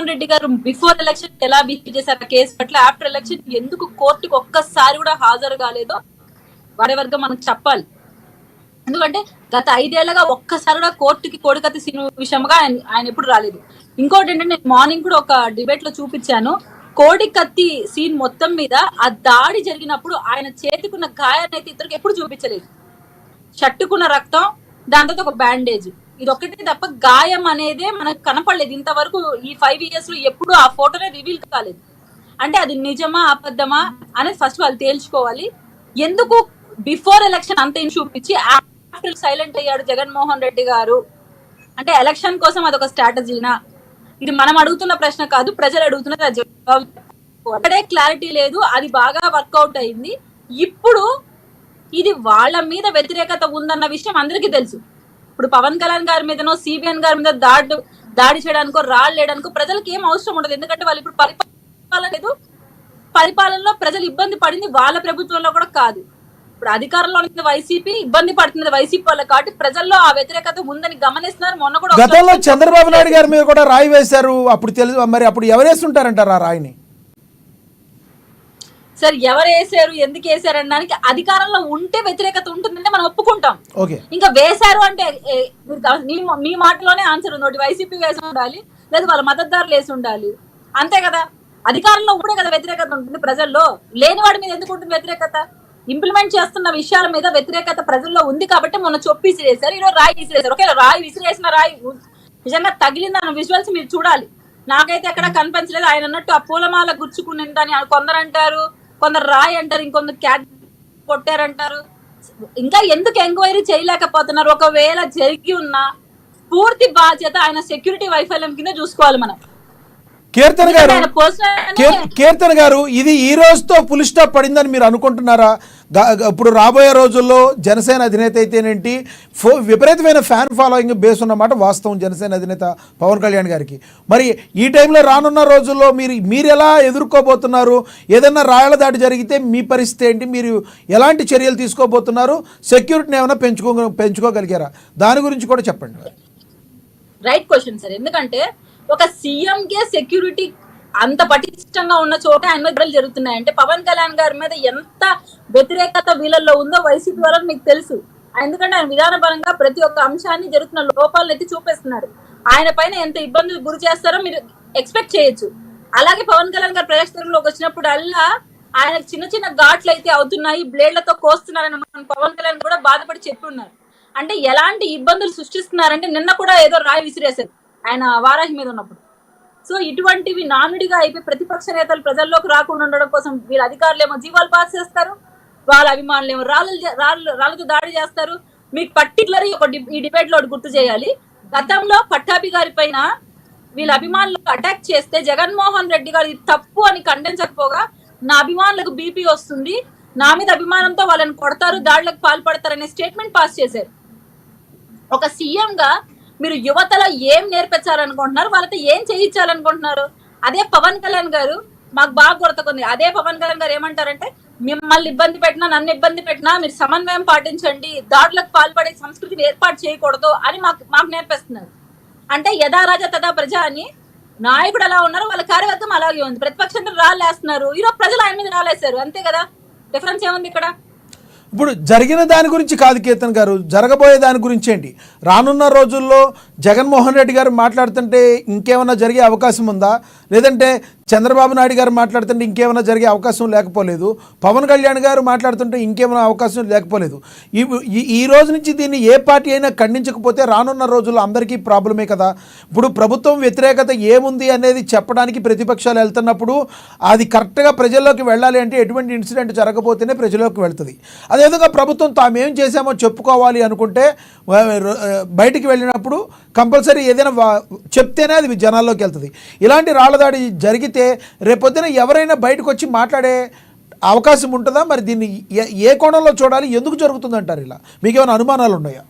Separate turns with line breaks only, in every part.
రెడ్డి గారు before election ఎలా behave చేశారు కేసు పట్ల, ఆఫ్టర్ ఎలక్షన్ ఎందుకు కోర్టుకు ఒక్కసారి కూడా హాజరు కాలేదో వారి వర్గం మనకు చెప్పాలి. ఎందుకంటే గత 5 ఏళ్లుగా ఒక్కసారి కూడా కోర్టుకి కోడికత్తి సీన్ విషయంగా ఆయన ఎప్పుడు రాలేదు. ఇంకోటి ఏంటంటే నేను మార్నింగ్ కూడా ఒక డిబేట్ లో చూపించాను, కోడికత్తి సీన్ మొత్తం మీద ఆ దాడి జరిగినప్పుడు ఆయన చేతికున్న గాయాన్ని అయితే ఇతరులకు ఎప్పుడు చూపించలేదు. షట్టుకున్న రక్తం, దాని తర్వాత ఒక బ్యాండేజ్, ఇది ఒక్కటే తప్ప గాయం అనేదే మనకు కనపడలేదు ఇంతవరకు. ఈ 5 years లో ఎప్పుడు ఆ ఫోటోనే రివీల్ కాలేదు. అంటే అది నిజమా అబద్ధమా అనేది ఫస్ట్ వాళ్ళు తేల్చుకోవాలి. ఎందుకు బిఫోర్ ఎలక్షన్ అంత చూపించి ఆఫ్టర్ సైలెంట్ అయ్యాడు జగన్మోహన్ రెడ్డి గారు అంటే ఎలక్షన్ కోసం అదొక స్ట్రాటజీనా? ఇది మనం అడుగుతున్న ప్రశ్న కాదు, ప్రజలు అడుగుతున్నది. అక్కడే క్లారిటీ లేదు. అది బాగా వర్కౌట్ అయింది. ఇప్పుడు ఇది వాళ్ళ మీద వ్యతిరేకత ఉందన్న విషయం అందరికీ తెలుసు. ఇప్పుడు పవన్ కళ్యాణ్ గారి మీదనో సిబిఎన్ గారి మీద దాడి చేయడానికో రాళ్ళేయడానికో ప్రజలకు ఏం అవసరం ఉండదు. ఎందుకంటే వాళ్ళు ఇప్పుడు పరిపాలన లేదు, పరిపాలనలో ప్రజలు ఇబ్బంది పడింది వాళ్ళ ప్రభుత్వంలో కూడా కాదు. ఇప్పుడు అధికారంలో ఉన్న వైసీపీ ఇబ్బంది పడుతున్నది వైసీపీ వల్ల, కాబట్టి ప్రజల్లో ఆ వ్యతిరేకత ఉందని గమనిస్తున్నారు. మొన్న కూడా
గతంలో చంద్రబాబు నాయుడు గారి మీద కూడా రాయి వేశారు, అప్పుడు తెలుసు. మరి అప్పుడు ఎవరు వేస్తుంటారంటారు ఆ రాయిని?
సార్ ఎవరు వేసారు, ఎందుకు వేసారు అనడానికి అధికారంలో ఉంటే వ్యతిరేకత ఉంటుందంటే మనం ఒప్పుకుంటాం. ఇంకా వేశారు అంటే మీ మాటలోనే ఆన్సర్ ఉంది, వైసీపీ వేసి ఉండాలి లేదా వాళ్ళ మద్దతుదారులు వేసి ఉండాలి, అంతే కదా. అధికారంలో ఉంటే కదా వ్యతిరేకత ఉంటుంది ప్రజల్లో, లేని వాడి మీద ఎందుకు ఉంటుంది వ్యతిరేకత? ఇంప్లిమెంట్ చేస్తున్న విషయాల మీద వ్యతిరేకత ప్రజల్లో ఉంది కాబట్టి మొన్న చొప్పి విసిరేశారు, ఈరోజు రాయి విసిరేశారు. ఓకే, రాయి విసిరేసిన రాయి నిజంగా తగిలిందన్న విజువల్స్ మీరు చూడాలి. నాకైతే ఎక్కడ కనిపించలేదు. ఆయన అన్నట్టు ఆ పూలమాల గుచ్చుకునిందని కొందరు అంటారు, కొందరు రాయి అంటారు, ఇంకొందరు క్యాట్ కొట్టారంటారు. ఇంకా ఎందుకు ఎంక్వైరీ చేయలేకపోతున్నారు? ఒకవేళ జరిగి ఉన్న పూర్తి బాధ్యత ఆయన సెక్యూరిటీ వైఫల్యం కింద చూసుకోవాలి మనం.
కీర్తన్ గారు, ఇది ఈ రోజుతో ఫుల్ స్టాప్ పడిందని మీరు అనుకుంటున్నారా? ఇప్పుడు రాబోయే రోజుల్లో జనసేన అధినేత అయితేనేంటి విపరీతమైన ఫ్యాన్ ఫాలోయింగ్ బేస్ ఉన్నమాట వాస్తవం జనసేన అధినేత పవన్ కళ్యాణ్ గారికి. మరి ఈ టైంలో రానున్న రోజుల్లో మీరు ఎలా ఎదుర్కోబోతున్నారు? ఏదైనా రాయల దాడి జరిగితే మీ పరిస్థితి ఏంటి? మీరు ఎలాంటి చర్యలు తీసుకోబోతున్నారు? సెక్యూరిటీని ఏమైనా పెంచుకోగలిగారా? దాని గురించి కూడా చెప్పండి.
Right question sir. ఎందుకంటే ఒక సీఎం కే సెక్యూరిటీ అంత పటిష్టంగా ఉన్న చోట ఆయన మీద జరుగుతున్నాయంటే పవన్ కళ్యాణ్ గారి మీద ఎంత వ్యతిరేకత వీళ్ళల్లో ఉందో వైసీపీ వాళ్ళకి మీకు తెలుసు. ఎందుకంటే ఆయన విధానపరంగా ప్రతి ఒక్క అంశాన్ని జరుగుతున్న లోపాలను ఎత్తి చూపిస్తున్నారు. ఆయన పైన ఎంత ఇబ్బందులు గురి చేస్తారో మీరు ఎక్స్పెక్ట్ చేయొచ్చు. అలాగే పవన్ కళ్యాణ్ గారు ప్రజాక్షేత్రంలోకి వచ్చినప్పుడు అల్లా ఆయన చిన్న చిన్న ఘాట్లు అయితే అవుతున్నాయి, బ్లేడ్లతో కోస్తున్నారని మన పవన్ కళ్యాణ్ కూడా బాధపడి చెప్పి ఉన్నారు. అంటే ఎలాంటి ఇబ్బందులు సృష్టిస్తున్నారంటే నిన్న కూడా ఏదో రాయి విసిరేశారు ఆయన వారాహి మీద ఉన్నప్పుడు. సో ఇటువంటివి నానుడిగా అయిపోయి ప్రతిపక్ష నేతలు ప్రజల్లోకి రాకుండా ఉండడం కోసం వీళ్ళ అధికారులు ఏమో జీవాలు పాస్ చేస్తారు, వాళ్ళ అభిమానులు ఏమో రాళ్ళతో దాడి చేస్తారు. మీకు పర్టికులర్ ఈ డిబేట్ లో గుర్తు చేయాలి, గతంలో పట్టాభి గారి పైన వీళ్ళ అభిమానులకు అటాక్ చేస్తే జగన్మోహన్ రెడ్డి గారు ఇది తప్పు అని ఖండించకపోగా నా అభిమానులకు బీపీ వస్తుంది, నా మీద అభిమానంతో వాళ్ళని కొడతారు, దాడులకు పాల్పడతారనే స్టేట్మెంట్ పాస్ చేశారు. ఒక సీఎం గా మీరు యువతలో ఏం నేర్పించాలనుకుంటున్నారు, వాళ్ళతో ఏం చేయించాలనుకుంటున్నారు? అదే పవన్ కళ్యాణ్ గారు మాకు బాగా గుర్తుకుంది. అదే పవన్ కళ్యాణ్ గారు ఏమంటారంటే మిమ్మల్ని ఇబ్బంది పెట్టినా నన్ను ఇబ్బంది పెట్టినా మీరు సమన్వయం పాటించండి, దాడులకు పాల్పడే సంస్కృతిని ఏర్పాటు చేయకూడదు అని మాకు నేర్పిస్తున్నారు. అంటే యథా రాజా తదా ప్రజ అని నాయకుడు ఎలా ఉన్నారు, వాళ్ళ కార్యవర్గం అలాగే ఉంది. ప్రతిపక్షంతో రాళ్ళేస్తున్నారు, ఈరోజు ప్రజలు ఆయన మీద రాళ్ళేశారు, అంతే కదా. డిఫరెన్స్ ఏముంది ఇక్కడ?
ఇప్పుడు జరిగిన దాని గురించి కాదు కీర్తన్ గారు, జరగబోయే దాని గురించి ఏంటి? రానున్న రోజుల్లో జగన్మోహన్ రెడ్డి గారు మాట్లాడుతుంటే ఇంకేమైనా జరిగే అవకాశం ఉందా? లేదంటే చంద్రబాబు నాయుడు గారు మాట్లాడుతుంటే ఇంకేమైనా జరిగే అవకాశం లేకపోలేదు, పవన్ కళ్యాణ్ గారు మాట్లాడుతుంటే ఇంకేమైనా అవకాశం లేకపోలేదు. ఈ రోజు నుంచి దీన్ని ఏ పార్టీ అయినా ఖండించకపోతే రానున్న రోజుల్లో అందరికీ ప్రాబ్లమే కదా. ఇప్పుడు ప్రభుత్వం వ్యతిరేకత ఏముంది అనేది చెప్పడానికి ప్రతిపక్షాలు వెళ్తున్నప్పుడు అది కరెక్ట్గా ప్రజల్లోకి వెళ్ళాలి అంటే ఎటువంటి ఇన్సిడెంట్ జరగబోతేనే ప్రజల్లోకి వెళ్తుంది. అదేవిధంగా ప్రభుత్వం తామేం చేశామో చెప్పుకోవాలి అనుకుంటే బయటికి వెళ్ళినప్పుడు కంపల్సరీ ఏదైనా చెప్తేనే అది జనాల్లోకి వెళ్తుంది. ఇలాంటి రాళ్ళదాడి జరిగితే రేపొద్దున ఎవరైనా బయటకు వచ్చి మాట్లాడే అవకాశం ఉంటుందా? మరి దీన్ని ఏ కోణంలో చూడాలి, ఎందుకు జరుగుతుందంటారు? ఇలా మీకేమైనా అనుమానాలు ఉన్నాయా?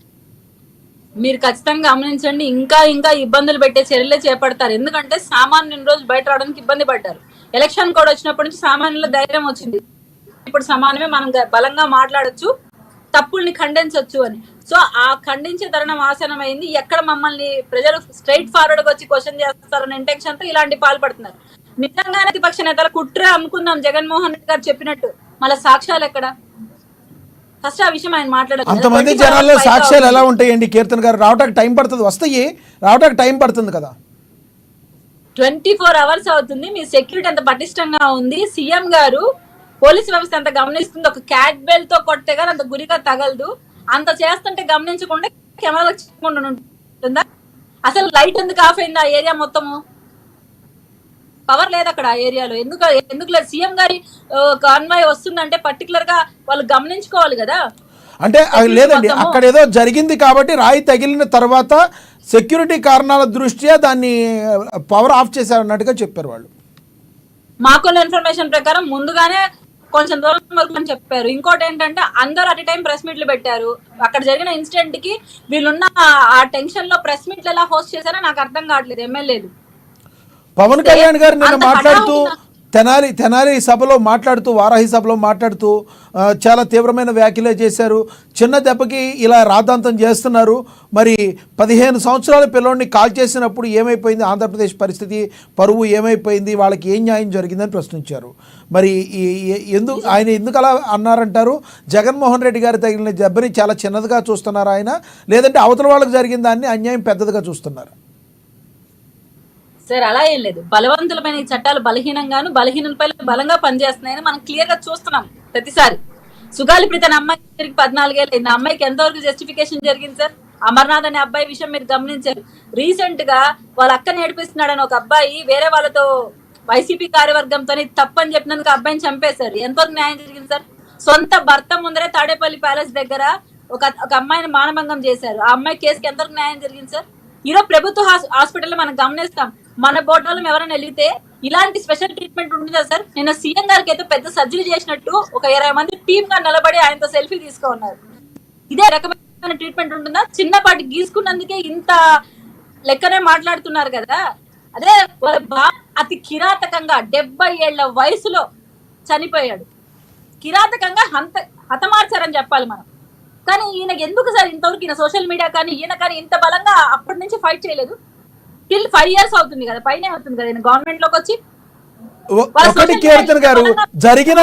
మీరు ఖచ్చితంగా గమనించండి, ఇంకా ఇబ్బందులు పెట్టే చర్యలే చేపడతారు. ఎందుకంటే సామాన్యుల రోజు బయట రావడానికి ఇబ్బంది పడ్డారు. ఎలక్షన్ కోడ్ వచ్చినప్పటి నుంచి సామాన్యుల ధైర్యం వచ్చింది. ఇప్పుడు సమానమే, మనం బలంగా మాట్లాడొచ్చు, తప్పుల్ని ఖండించవచ్చు అని. సో ఆ ఖండించే తరుణం ఆసనమైంది. ఎక్కడ మమ్మల్ని ప్రజలు స్ట్రైట్ ఫార్వర్డ్ గా వచ్చి క్వశ్చన్ చేస్తారన్న ఇంటెన్షన్ తో ఇలాంటి పాల్పడుతున్నారు. నిజంగానే ప్రతిపక్ష నేతల కుట్ర అమ్ముకుందాం జగన్మోహన్ రెడ్డి గారు చెప్పినట్టు, మళ్ళీ సాక్ష్యాలు ఎక్కడ? ఫస్ట్ ఆ విషయం ఆయన మాట్లాడారు.
అంతమంది జనాల్లో సాక్ష్యాలు ఎలా ఉంటాయండి కీర్తన్ గారు? రావడానికి టైం పడుతుంది, వస్తాయి, రావడానికి టైం పడుతుంది కదా.
24 hours అవుతుంది. మీ సెక్యూరిటీ ఎంత పటిష్టంగా ఉంది, సీఎం గారు పోలీస్ వ్యవస్థ ఎంత గమనిస్తుంది, ఒక క్యాట్ బెల్ తో కొట్టే గారు అంత గురిగా తగలదు, అంత చేస్తుంటే గమనించకుండా కెమెరాలకు చిక్కకుండా ఉంటుందా? అసలు లైట్ ఎందుకు ఆఫ్ అయింది ఆ ఏరియా మొత్తము? పవర్ లేదు అక్కడ ఆ ఏరియాలో. ఎందుకు లేదు? సీఎం గారి కాన్వాయ్ వస్తుందంటే పర్టికులర్ గా వాళ్ళు గమనించుకోవాలి కదా.
అంటే లేదండి, అక్కడ ఏదో జరిగింది కాబట్టి రాయి తగిలిన తర్వాత సెక్యూరిటీ కారణాల దృష్ట్యా దాన్ని పవర్ ఆఫ్ చేశారన్నట్టుగా చెప్పారు వాళ్ళు.
మాకున్న ఇన్ఫర్మేషన్ ప్రకారం ముందుగానే కొంచెం దూరం వరకు అని చెప్పారు. ఇంకోటి ఏంటంటే అందరూ అట్ టైం ప్రెస్ మీట్లు పెట్టారు. అక్కడ జరిగిన ఇన్సిడెంట్ కి వీళ్ళున్న ఆ టెన్షన్ లో ప్రెస్ మీట్లు ఎలా హోస్ట్ చేశారో నాకు అర్థం కావట్లేదు ఎమ్మెల్యేలు.
పవన్ కళ్యాణ్ గారు నిన్న మాట్లాడుతూ తెనాలి సభలో మాట్లాడుతూ, వారాహి సభలో మాట్లాడుతూ చాలా తీవ్రమైన వ్యాఖ్యలే చేశారు. చిన్న దెబ్బకి ఇలా రాద్ధాంతం చేస్తున్నారు. మరి 15 సంవత్సరాల పిల్లోడిని కాల్ చేసినప్పుడు ఏమైపోయింది ఆంధ్రప్రదేశ్ పరిస్థితి, పరువు ఏమైపోయింది, వాళ్ళకి ఏం న్యాయం జరిగిందని ప్రశ్నించారు. మరి ఆయన ఎందుకు అలా అన్నారంటారు? జగన్మోహన్ రెడ్డి గారు తగిలిన దెబ్బని చాలా చిన్నదిగా చూస్తున్నారు ఆయన, లేదంటే అవతల వాళ్ళకి జరిగిన దాన్ని అన్యాయం పెద్దదిగా చూస్తున్నారు?
సార్ అలా ఏం లేదు. బలవంతులమైన ఈ చట్టాలు బలహీనంగాను, బలహీనులపై బలంగా పనిచేస్తున్నాయని మనం క్లియర్ గా చూస్తున్నాం ప్రతిసారి. సుగాలి ప్రీత అనే అమ్మాయి తిరిగి 14 ఏళ్ళు అయింది. అమ్మాయికి ఎంతవరకు జస్టిఫికేషన్ జరిగింది సార్? అమర్నాథ్ అనే అబ్బాయి విషయం మీరు గమనించారు. రీసెంట్ గా వాళ్ళ అక్కని ఏడిపిస్తున్నాడని ఒక అబ్బాయి వేరే వాళ్ళతో వైసీపీ కార్యవర్గంతో తప్పని చెప్పినందుకు అబ్బాయిని చంపేశారు. ఎంతవరకు న్యాయం జరిగింది సార్? సొంత భర్త ముందరే తాడేపల్లి ప్యాలెస్ దగ్గర ఒక అమ్మాయిని మానభంగం చేశారు. ఆ అమ్మాయి కేసుకి ఎంతవరకు న్యాయం జరిగింది సార్? ఈరోజు ప్రభుత్వ హాస్పిటల్లో మనం గమనిస్తాం, మన బోర్డులో ఎవరైనా వెళ్తే ఇలాంటి స్పెషల్ ట్రీట్మెంట్ ఉంటుందా సార్? నేను సీఎం గారికి అయితే పెద్ద సర్జరీ చేసినట్టు ఒక 20 మంది టీమ్ గా నిలబడి ఆయనతో సెల్ఫీ తీసుకున్నారు. ఇదే రకమైన ట్రీట్మెంట్ ఉంటుందా? చిన్నపాటి గీసుకున్నందుకే ఇంత లెక్కనే మాట్లాడుతున్నారు కదా. అదే అతి కిరాతకంగా 70 ఏళ్ల వయసులో చనిపోయాడు. కిరాతకంగా హతమార్చారని చెప్పాలి మనం. కానీ ఈయనకి ఎందుకు సార్ ఇంతవరకు ఈయన సోషల్ మీడియా కానీ ఈయన కానీ ఇంత బలంగా అప్పటి నుంచి ఫైట్ చేయలేదు? టిల్ 5 years అవుతుంది కదా, పైనే అవుతుంది కదా ఈయన గవర్నమెంట్ లోకి వచ్చి.
ఒకటి కీర్తన్ గారు, జరిగిన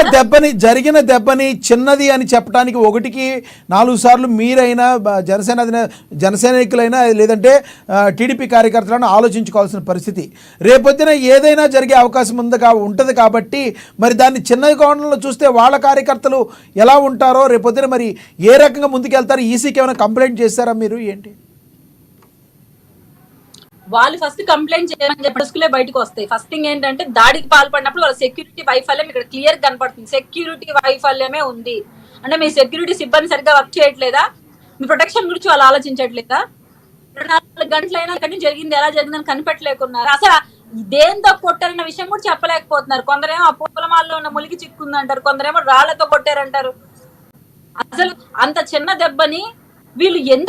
దెబ్బని చిన్నది అని చెప్పడానికి 1కి 4 సార్లు మీరైనా జనసైనికులైనా లేదంటే టీడీపీ కార్యకర్తలను ఆలోచించుకోవాల్సిన పరిస్థితి. రేపొద్దున ఏదైనా జరిగే అవకాశం ఉంటుంది కాబట్టి మరి దాన్ని చిన్న కోణంలో చూస్తే వాళ్ళ కార్యకర్తలు ఎలా ఉంటారో, రేపొద్దున మరి ఏ రకంగా ముందుకెళ్తారో, ఈసీకి ఏమైనా కంప్లైంట్ చేస్తారా మీరు? ఏంటి
వాళ్ళు ఫస్ట్ కంప్లైంట్ చేయమని చెప్పి బయటకు వస్తాయి. ఫస్ట్ థింగ్ ఏంటంటే దాడికి పాల్పడినప్పుడు వాళ్ళ సెక్యూరిటీ వైఫల్యం ఇక్కడ క్లియర్ కనపడుతుంది. సెక్యూరిటీ వైఫల్యమే ఉంది అంటే మీ సెక్యూరిటీ సిబ్బంది సరిగ్గా వర్క్ చేయట్లేదా? మీ ప్రొటెక్షన్ గురించి వాళ్ళు ఆలోచించట్లేదా? 24 గంటలైనా ఇక్కడ జరిగింది ఎలా జరిగిందని కనిపెట్టలేకున్నారు. అసలు దేంతో కొట్టారన్న విషయం కూడా చెప్పలేకపోతున్నారు. కొందరేమో ఆ పూలమాలలో ఉన్న ములిగి చిక్కుందంటారు, కొందరేమో రాళ్లతో కొట్టారంటారు. అసలు అంత చిన్న దెబ్బని వీళ్ళు ఎందుకు